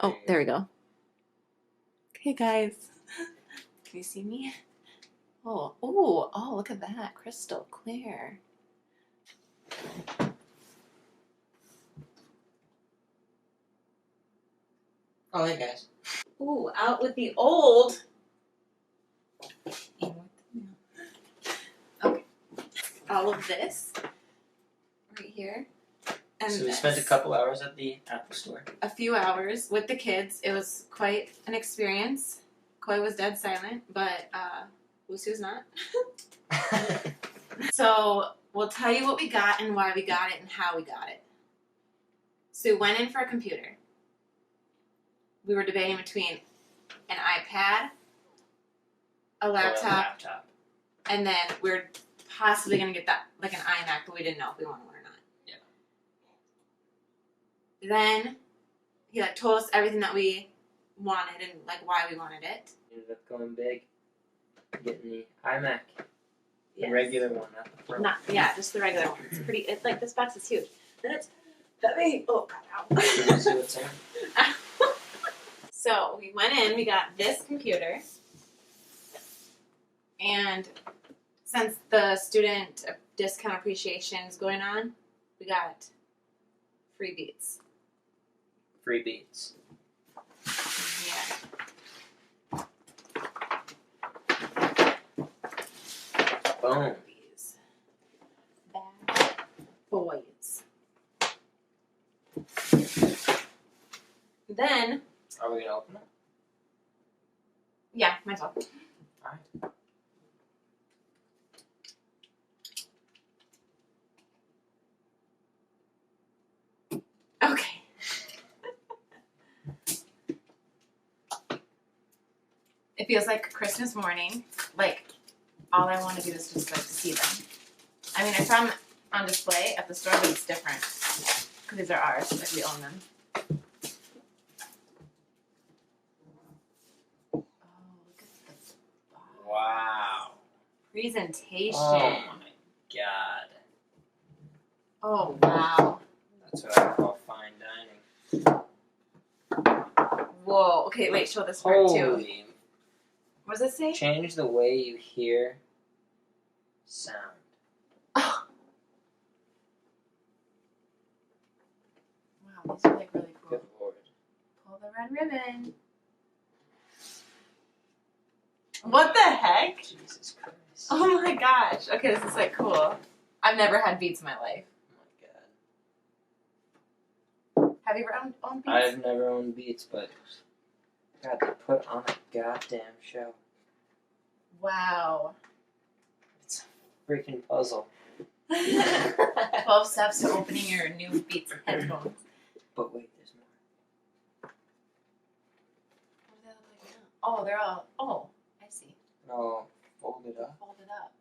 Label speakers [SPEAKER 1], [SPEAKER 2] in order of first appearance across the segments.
[SPEAKER 1] Oh, there we go. Okay, guys. Can you see me? Oh, look at that. Crystal clear.
[SPEAKER 2] Oh, hey, guys.
[SPEAKER 1] Ooh, out with the old. Okay. All of this right here. And
[SPEAKER 2] so we spent a couple hours at the Apple store.
[SPEAKER 1] A few hours with the kids. It was quite an experience. Koi was dead silent, but Lucy was not. So we'll tell you what we got and why we got it and how we got it. So we went in for a computer. We were debating between an iPad, a laptop, and then we were possibly going to get that, like an iMac, but we didn't know if we wanted one or not. Yeah. Then he told us everything that we wanted and why we wanted it.
[SPEAKER 2] Ended up going big, getting the iMac, the regular one, not the Pro.
[SPEAKER 1] Just the regular one. It's pretty. It's this box is huge. Then it's heavy. Oh, God,
[SPEAKER 2] Can you see what's in?
[SPEAKER 1] So we went in. We got this computer, and since the student discount appreciation is going on, we got free Beats.
[SPEAKER 2] Free Beats.
[SPEAKER 1] Yeah.
[SPEAKER 2] Boom.
[SPEAKER 1] These bad boys. Then.
[SPEAKER 2] Are we gonna open it?
[SPEAKER 1] Yeah, might as well.
[SPEAKER 2] Alright.
[SPEAKER 1] Okay. It feels like Christmas morning. All I want to do is just see them. I mean, I saw them on display at the store, but it's different because these are ours. We own them. Oh, look at the box.
[SPEAKER 2] Wow.
[SPEAKER 1] Presentation.
[SPEAKER 2] Oh my God.
[SPEAKER 1] Oh wow.
[SPEAKER 2] That's what I call fine dining.
[SPEAKER 1] Whoa. Okay, wait. Show this part too.
[SPEAKER 2] Holy.
[SPEAKER 1] What does it say?
[SPEAKER 2] Change the way you hear sound.
[SPEAKER 1] Oh. Wow, these are really cool.
[SPEAKER 2] Good Lord.
[SPEAKER 1] Pull the red ribbon. What the heck?
[SPEAKER 2] Jesus Christ.
[SPEAKER 1] Oh my gosh. Okay, this is cool. I've never had Beats in my life.
[SPEAKER 2] Oh my God.
[SPEAKER 1] Have you ever owned Beats?
[SPEAKER 2] I've never owned Beats, but God, they put on a goddamn show.
[SPEAKER 1] Wow.
[SPEAKER 2] It's a freaking puzzle.
[SPEAKER 1] 12 steps to opening your new Beats headphones.
[SPEAKER 2] But wait, there's more.
[SPEAKER 1] What do they look like now? Oh, they're all. Oh, I see.
[SPEAKER 2] No, fold it up.
[SPEAKER 1] Fold it up.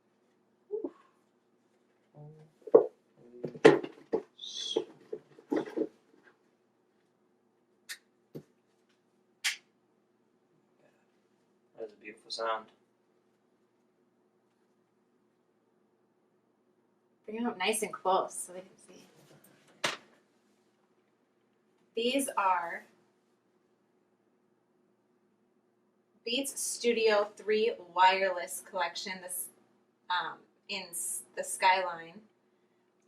[SPEAKER 2] That was a beautiful sound.
[SPEAKER 1] Bring them up nice and close so they can see. These are Beats Studio 3 Wireless Collection. This in the Skyline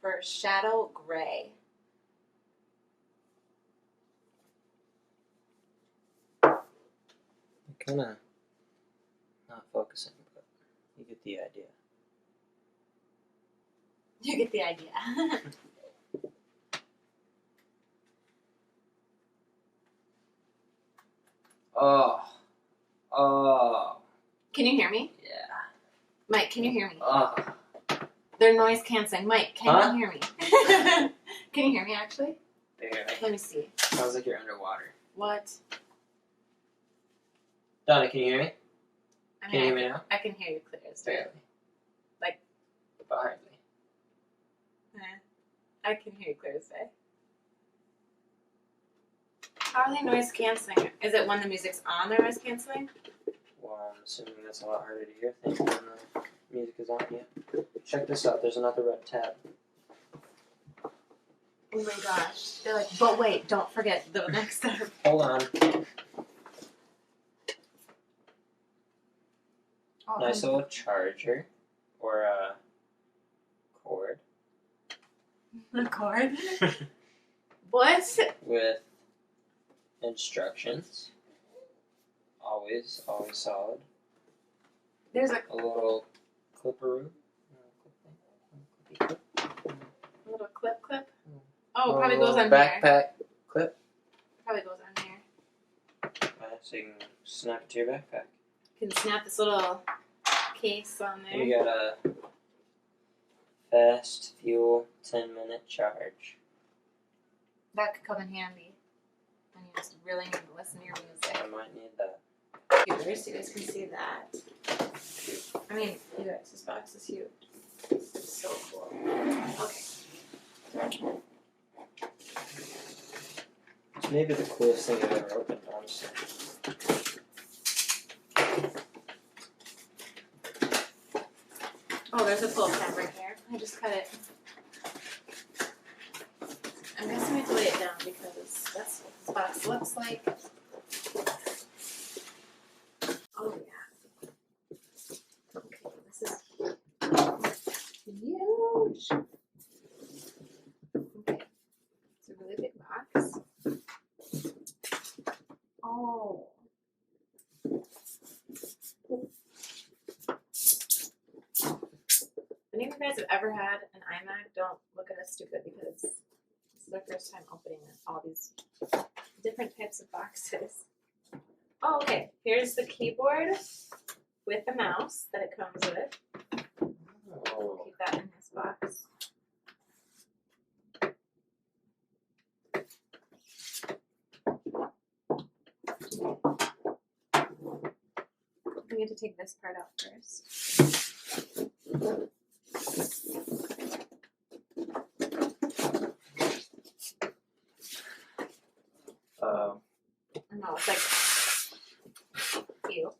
[SPEAKER 1] for Shadow Gray.
[SPEAKER 2] I'm kind of not focusing, but you get the idea.
[SPEAKER 1] You get the idea.
[SPEAKER 2] Oh.
[SPEAKER 1] Can you hear me?
[SPEAKER 2] Yeah.
[SPEAKER 1] Mike, can you hear me?
[SPEAKER 2] Oh.
[SPEAKER 1] They're noise canceling. Mike, can you hear me? Can you hear me actually?
[SPEAKER 2] Barely.
[SPEAKER 1] Let me see.
[SPEAKER 2] Sounds like you're underwater.
[SPEAKER 1] What?
[SPEAKER 2] Donna, can you hear me?
[SPEAKER 1] I mean,
[SPEAKER 2] Can you hear me now?
[SPEAKER 1] I can hear you clear as day.
[SPEAKER 2] Barely. But hardly.
[SPEAKER 1] I can hear you clear as day. How are they noise canceling? Is it when the music's on they're noise canceling?
[SPEAKER 2] Well, I'm assuming that's a lot harder to hear things when the music is on. Yeah. Check this out. There's another red tab.
[SPEAKER 1] Ooh, Oh my gosh. They're like, but wait, don't forget the next step.
[SPEAKER 2] Hold on.
[SPEAKER 1] Oh,
[SPEAKER 2] Nice little charger or a cord.
[SPEAKER 1] The cord? What?
[SPEAKER 2] With instructions. Always solid.
[SPEAKER 1] There's a
[SPEAKER 2] little clipperoo.
[SPEAKER 1] little clip. Oh, probably goes on
[SPEAKER 2] backpack
[SPEAKER 1] there.
[SPEAKER 2] clip.
[SPEAKER 1] Probably goes on there.
[SPEAKER 2] So you can snap it to your backpack.
[SPEAKER 1] You can snap this little case on there.
[SPEAKER 2] You got a fast fuel 10-minute charge.
[SPEAKER 1] That could come in handy when you just really need to listen to your music.
[SPEAKER 2] I might need that.
[SPEAKER 1] Computers, so you guys can see that. I mean, you guys, this box is huge. It's so cool. Okay.
[SPEAKER 2] It's maybe the coolest thing I've ever opened, honestly.
[SPEAKER 1] Oh, there's a pull tab right there. I just cut it. I'm guessing we have to lay it down because that's what this box looks like. Oh yeah. Okay, this is huge. Okay, it's a really big box. Oh. If any of you guys have ever had an iMac, don't look at us stupid because this is our first time opening all these different types of boxes. Oh, okay. Here's the keyboard with the mouse that it comes with.
[SPEAKER 2] Oh.
[SPEAKER 1] Keep that in this box. We need to take this part out first. No, it's like ew.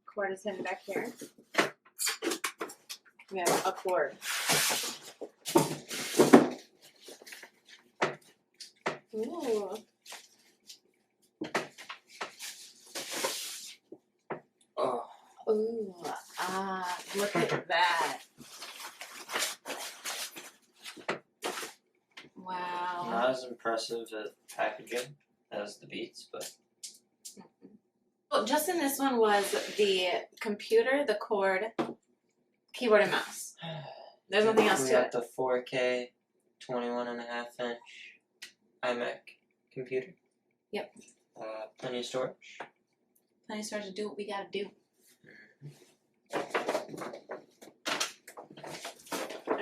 [SPEAKER 1] Cord is hidden back here. We have a cord. Ooh.
[SPEAKER 2] Oh.
[SPEAKER 1] Ooh. Look at that. Wow.
[SPEAKER 2] Not as impressive at packaging as the Beats, but
[SPEAKER 1] Well, just in this one was the computer, the cord, keyboard, and mouse. There's nothing else
[SPEAKER 2] we
[SPEAKER 1] to
[SPEAKER 2] got
[SPEAKER 1] it.
[SPEAKER 2] the 4K 21.5-inch iMac computer.
[SPEAKER 1] Yep.
[SPEAKER 2] Plenty of storage.
[SPEAKER 1] Plenty of storage to do what we gotta do.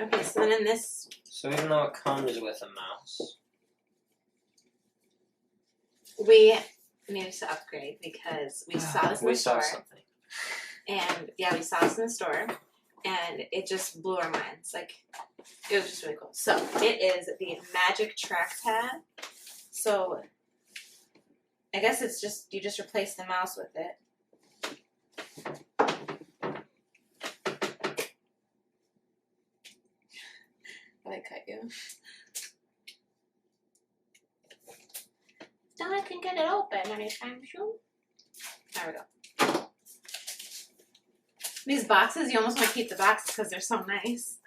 [SPEAKER 1] Okay, so then in this,
[SPEAKER 2] So even though it comes with a mouse,
[SPEAKER 1] we needed to upgrade because we saw this in the
[SPEAKER 2] we saw
[SPEAKER 1] store.
[SPEAKER 2] something.
[SPEAKER 1] And yeah, we saw this in the store, and it just blew our minds. Like, it was just really cool. So it is the Magic Trackpad. So I guess it's just you just replace the mouse with it. I cut you. Now I can get it open anytime soon. There we go. These boxes, you almost want to keep the boxes because they're so nice.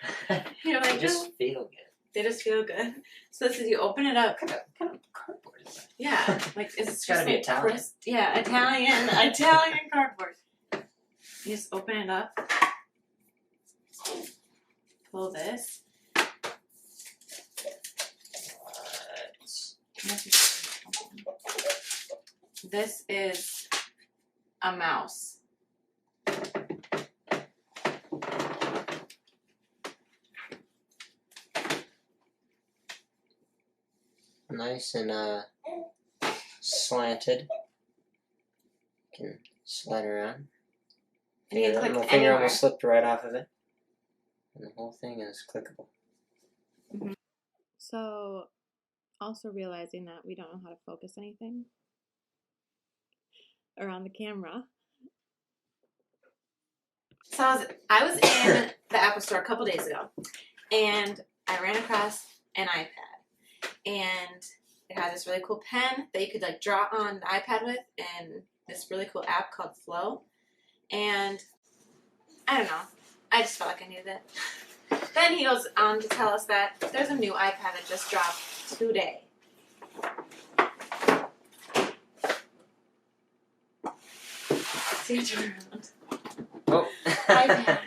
[SPEAKER 1] You're like,
[SPEAKER 2] They just
[SPEAKER 1] oh,
[SPEAKER 2] feel good.
[SPEAKER 1] they just feel good. So this is you open it up.
[SPEAKER 2] What kind of cardboard is that?
[SPEAKER 1] Yeah, like it's
[SPEAKER 2] gotta
[SPEAKER 1] just
[SPEAKER 2] be
[SPEAKER 1] like
[SPEAKER 2] Italian.
[SPEAKER 1] crisp. Yeah, Italian cardboard. You just open it up. Pull this. This is a mouse.
[SPEAKER 2] Nice and slanted. Can slide around.
[SPEAKER 1] And you can click
[SPEAKER 2] my finger
[SPEAKER 1] anywhere.
[SPEAKER 2] almost slipped right off of it. And the whole thing is clickable.
[SPEAKER 1] Mm-hmm. So, also realizing that we don't know how to focus anything around the camera. So I was in the Apple Store a couple days ago, and I ran across an iPad, and it has this really cool pen that you could like draw on the iPad with, and this really cool app called Flow. And I don't know, I just felt like I needed it. Then he goes on to tell us that there's a new iPad that just dropped today. See you turn around.
[SPEAKER 2] Oh.
[SPEAKER 1] iPad.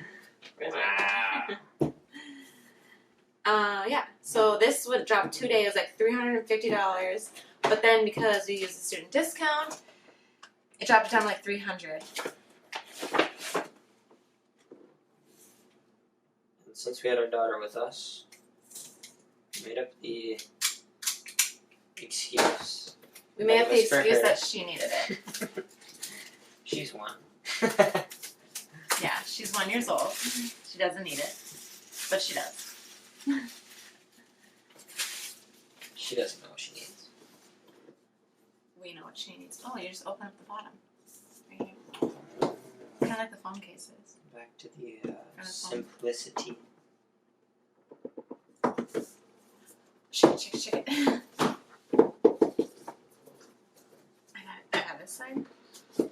[SPEAKER 2] Wow.
[SPEAKER 1] Yeah, so this would drop today. It was like $350, but then because we used the student discount, it dropped down to like $300.
[SPEAKER 2] And since we had our daughter with us, we made up the excuse.
[SPEAKER 1] We made up the
[SPEAKER 2] That was for
[SPEAKER 1] excuse
[SPEAKER 2] her.
[SPEAKER 1] that she needed it.
[SPEAKER 2] She's one.
[SPEAKER 1] Yeah, she's 1 year old. She doesn't need it, but she does.
[SPEAKER 2] She doesn't know what she needs.
[SPEAKER 1] We know what she needs. Oh, you just open up the bottom. Right here. Kind of like the phone cases.
[SPEAKER 2] Back to the
[SPEAKER 1] phone.
[SPEAKER 2] simplicity.
[SPEAKER 1] Shake it, shake it, shake it. I got this side. Ooh.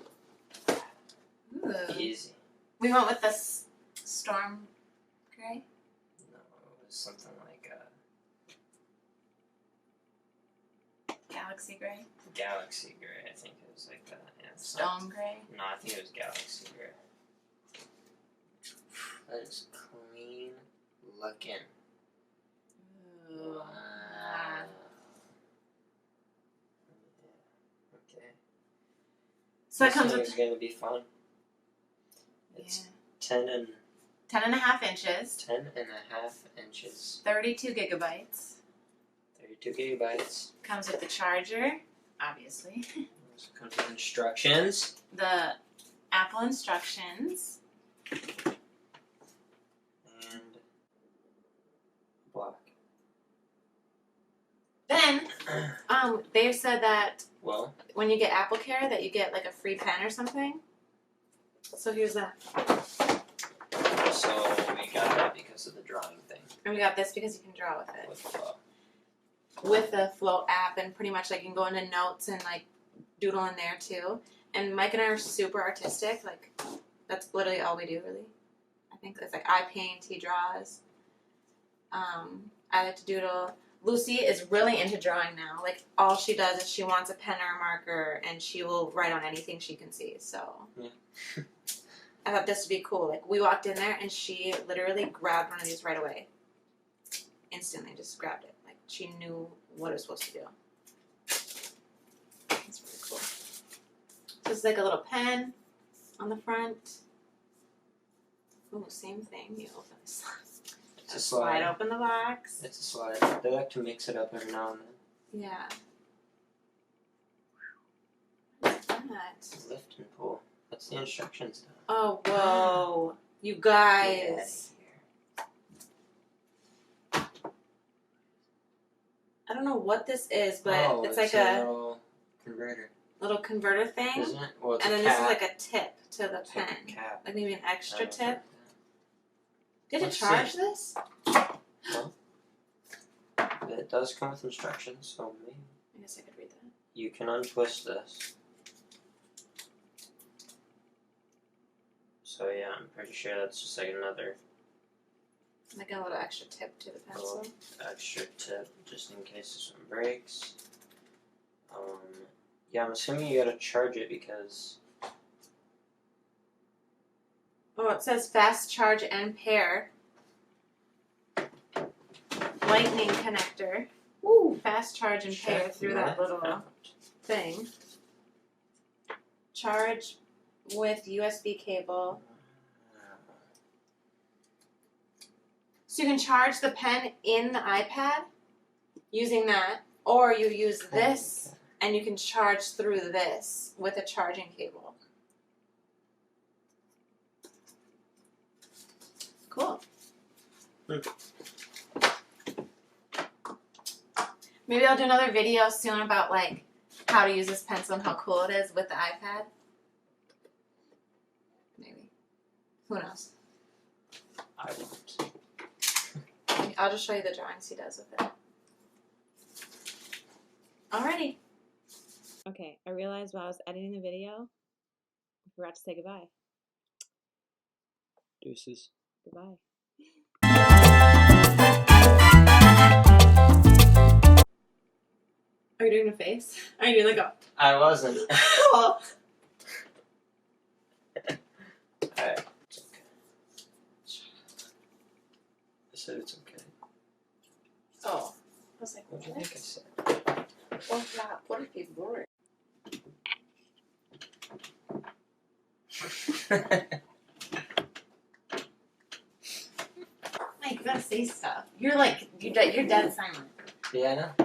[SPEAKER 2] Easy.
[SPEAKER 1] We went with this storm gray.
[SPEAKER 2] No, it was something like
[SPEAKER 1] Galaxy gray.
[SPEAKER 2] Galaxy Gray. I think it was like that. Yeah, it's not-
[SPEAKER 1] Stone gray.
[SPEAKER 2] No, I think it was Galaxy Gray. That is clean looking.
[SPEAKER 1] Ooh.
[SPEAKER 2] Wow. Okay.
[SPEAKER 1] So it
[SPEAKER 2] This
[SPEAKER 1] comes
[SPEAKER 2] thing
[SPEAKER 1] with
[SPEAKER 2] is gonna be fun. It's 10 and
[SPEAKER 1] 10.5 inches,
[SPEAKER 2] 10 and a half inches,
[SPEAKER 1] 32 gigabytes.
[SPEAKER 2] 32 gigabytes.
[SPEAKER 1] Comes with the charger, obviously.
[SPEAKER 2] Also comes with instructions.
[SPEAKER 1] The Apple instructions.
[SPEAKER 2] And block.
[SPEAKER 1] Then, they said that
[SPEAKER 2] Well,
[SPEAKER 1] when you get Apple Care, that you get like a free pen or something. So here's that.
[SPEAKER 2] so we got that because of the drawing thing
[SPEAKER 1] And we got this because you can draw with it.
[SPEAKER 2] with
[SPEAKER 1] With the Flow app, and pretty much like you can go into notes and like doodle in there too. And Mike and I are super artistic. Like that's literally all we do, really. I think it's like I paint, he draws. I like to doodle. Lucy is really into drawing now. Like all she does is she wants a pen or a marker, and she will write on anything she can see. So
[SPEAKER 2] Yeah.
[SPEAKER 1] I thought this would be cool. Like we walked in there, and she literally grabbed one of these right away. Instantly, just grabbed it. Like she knew what it was supposed to do. It's really cool. So it's like a little pen on the front. Ooh, same thing. You open this.
[SPEAKER 2] It's a
[SPEAKER 1] Slide
[SPEAKER 2] slide.
[SPEAKER 1] open the box.
[SPEAKER 2] It's a slide. They like to mix it up every now and then.
[SPEAKER 1] Yeah. What's that?
[SPEAKER 2] Lift and pull. That's the instructions now.
[SPEAKER 1] Oh, whoa. You guys. I don't know what this is, but it's like a
[SPEAKER 2] little converter,
[SPEAKER 1] little converter thing.
[SPEAKER 2] isn't it? Well, it's
[SPEAKER 1] And
[SPEAKER 2] a
[SPEAKER 1] then
[SPEAKER 2] cap.
[SPEAKER 1] this is like a tip to the
[SPEAKER 2] It's like
[SPEAKER 1] pen.
[SPEAKER 2] a cap.
[SPEAKER 1] Like maybe an extra
[SPEAKER 2] Like
[SPEAKER 1] tip. Did it
[SPEAKER 2] Let's
[SPEAKER 1] charge
[SPEAKER 2] see.
[SPEAKER 1] this?
[SPEAKER 2] that. It does come with instructions, so maybe
[SPEAKER 1] I guess I could read that.
[SPEAKER 2] you can untwist this. So yeah, I'm pretty sure that's just like another
[SPEAKER 1] Like a little extra tip to the pencil.
[SPEAKER 2] little extra tip just in case this one breaks. Yeah, I'm assuming you gotta charge it because
[SPEAKER 1] Oh, it says fast charge and pair. Lightning connector. Ooh, fast charge and pair
[SPEAKER 2] check
[SPEAKER 1] through that little
[SPEAKER 2] out.
[SPEAKER 1] thing. Charge with USB cable. So you can charge the pen in the iPad using that, or you use this and you can charge through this with a charging cable. Cool. Maybe I'll do another video soon about like how to use this pencil and how cool it is with the iPad. Maybe. Who knows?
[SPEAKER 2] I won't.
[SPEAKER 1] I'll just show you the drawings he does with it. Alrighty. Okay, I realized while I was editing the video, I forgot to say goodbye.
[SPEAKER 2] Deuces.
[SPEAKER 1] Goodbye. Are you doing a face? Are you doing like a...
[SPEAKER 2] I wasn't.
[SPEAKER 1] Oh.
[SPEAKER 2] Alright. It's okay. I said it's okay.
[SPEAKER 1] Oh. I was like,
[SPEAKER 2] What do you think I said?
[SPEAKER 3] Well, not. What if he's boring?
[SPEAKER 1] Mike, you gotta say stuff. You're like, you're dead silent.
[SPEAKER 2] Yeah, I know.